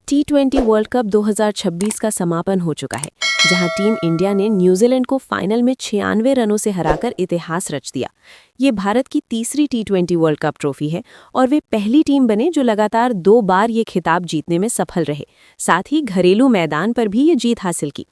T20 world cup 2026 का समापन हो चुका है, जहां टीम इंडिया ने न्यूजीलैंड को फाइनल में 96 रनों से हराकर इतिहास रच दिया। ये भारत की तीसरी T20 वर्ल्ड कप ट्रॉफी है और वे पहली टीम बने जो लगातार 2 बार ये खिताब जीतने में सफल रहे। साथ ही घरेलू मैदान पर भी ये जीत हासिल की।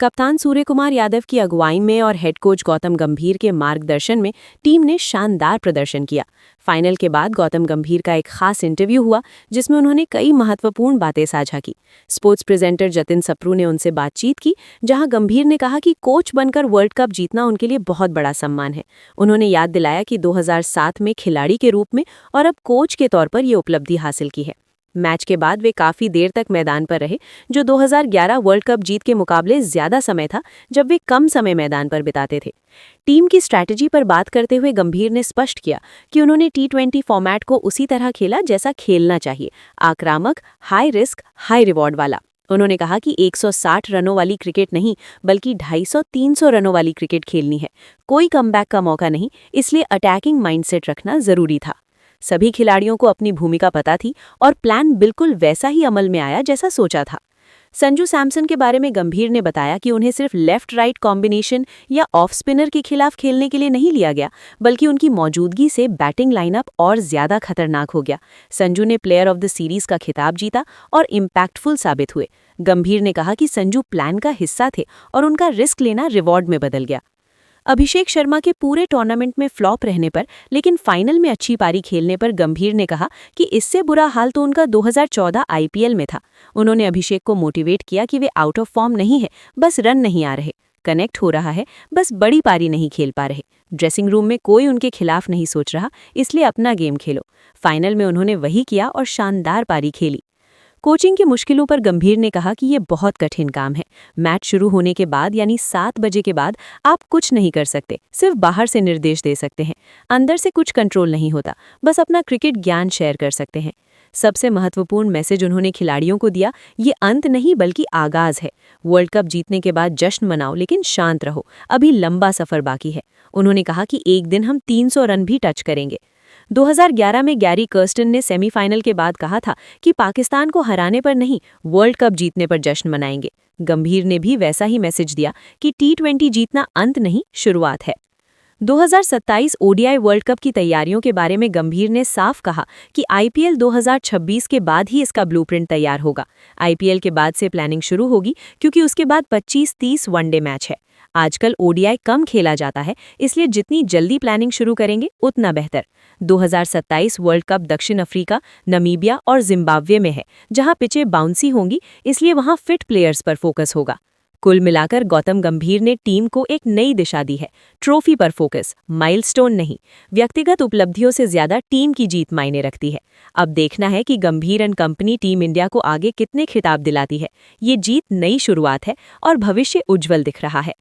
कप्तान सूर्यकुमार यादव की अगुवाई में और हेड कोच गौतम गंभीर के मार्गदर्शन में टीम ने शानदार प्रदर्शन किया। फाइनल के बाद गौतम गंभीर का एक खास इंटरव्यू हुआ, जिसमें उन्होंने कई महत्वपूर्ण बातें साझा की। स्पोर्ट्स प्रेजेंटर जतिन सप्रू ने उनसे बातचीत की, जहां गंभीर ने कहा कि कोच बनकर वर्ल्ड कप जीतना उनके लिए बहुत बड़ा सम्मान है। उन्होंने याद दिलाया कि 2007 में खिलाड़ी के रूप में और अब कोच के तौर पर ये उपलब्धि हासिल की है। मैच के बाद वे काफी देर तक मैदान पर रहे, जो 2011 वर्ल्ड कप जीत के मुकाबले ज्यादा समय था, जब वे कम समय मैदान पर बिताते थे। टीम की स्ट्रैटेजी पर बात करते हुए गंभीर ने स्पष्ट किया कि उन्होंने T20 फॉर्मेट को उसी तरह खेला जैसा खेलना चाहिए, आक्रामक, हाई रिस्क, हाई रिवॉर्ड वाला। उन्होंने कहा कि 160 रनों वाली क्रिकेट नहीं, बल्कि 250-300 रनों वाली क्रिकेट खेलनी है। कोई कमबैक का मौका नहीं, इसलिए अटैकिंग माइंडसेट रखना जरूरी था। सभी खिलाड़ियों को अपनी भूमिका पता थी और प्लान बिल्कुल वैसा ही अमल में आया जैसा सोचा था। संजू सैमसन के बारे में गंभीर ने बताया कि उन्हें सिर्फ लेफ्ट राइट कॉम्बिनेशन या ऑफ स्पिनर के खिलाफ खेलने के लिए नहीं लिया गया, बल्कि उनकी मौजूदगी से बैटिंग लाइनअप और ज्यादा खतरनाक हो गया। संजू ने प्लेयर ऑफ द सीरीज का खिताब जीता और इम्पैक्टफुल साबित हुए। गंभीर ने कहा कि संजू प्लान का हिस्सा थे और उनका रिस्क लेना रिवॉर्ड में बदल गया। अभिषेक शर्मा के पूरे टूर्नामेंट में फ्लॉप रहने पर, लेकिन फाइनल में अच्छी पारी खेलने पर गंभीर ने कहा कि इससे बुरा हाल तो उनका 2014 आईपीएल में था। उन्होंने अभिषेक को मोटिवेट किया कि वे आउट ऑफ फॉर्म नहीं है, बस रन नहीं आ रहे, कनेक्ट हो रहा है, बस बड़ी पारी नहीं खेल पा रहे। ड्रेसिंग रूम में कोई उनके खिलाफ नहीं सोच रहा, इसलिए अपना गेम खेलो। फाइनल में उन्होंने वही किया और शानदार पारी खेली। कोचिंग की मुश्किलों पर गंभीर ने कहा कि ये बहुत कठिन काम है। मैच शुरू होने के बाद यानी 7 बजे के बाद आप कुछ नहीं कर सकते, सिर्फ बाहर से निर्देश दे सकते हैं। अंदर से कुछ कंट्रोल नहीं होता, बस अपना क्रिकेट ज्ञान शेयर कर सकते हैं। सबसे महत्वपूर्ण मैसेज उन्होंने खिलाड़ियों को दिया, ये अंत नहीं बल्कि आगाज है। वर्ल्ड कप जीतने के बाद जश्न मनाओ, लेकिन शांत रहो, अभी लंबा सफर बाकी है। उन्होंने कहा कि एक दिन हम 300 रन भी टच करेंगे। 2011 में गैरी कर्स्टन ने सेमीफाइनल के बाद कहा था कि पाकिस्तान को हराने पर नहीं, वर्ल्ड कप जीतने पर जश्न मनाएंगे। गंभीर ने भी वैसा ही मैसेज दिया कि T20 जीतना अंत नहीं, शुरुआत है। 2027 ओडीआई वर्ल्ड कप की तैयारियों के बारे में गंभीर ने साफ कहा कि आईपीएल 2026 के बाद ही इसका ब्लूप्रिंट तैयार होगा। आईपीएल के बाद से प्लानिंग शुरू होगी, क्योंकि उसके बाद 25-30 वनडे मैच है। आजकल ओडीआई कम खेला जाता है, इसलिए जितनी जल्दी प्लानिंग शुरू करेंगे उतना बेहतर। 2027 वर्ल्ड कप दक्षिण अफ्रीका, नमीबिया और जिम्बाब्वे में है, जहां पिचें बाउंसी होंगी, इसलिए वहां फिट प्लेयर्स पर फोकस होगा। कुल मिलाकर गौतम गंभीर ने टीम को एक नई दिशा दी है। ट्रॉफी पर फोकस, माइलस्टोन नहीं। व्यक्तिगत उपलब्धियों से ज्यादा टीम की जीत मायने रखती है। अब देखना है कि गंभीर एंड कंपनी टीम इंडिया को आगे कितने खिताब दिलाती है। ये जीत नई शुरुआत है और भविष्य उज्जवल दिख रहा है।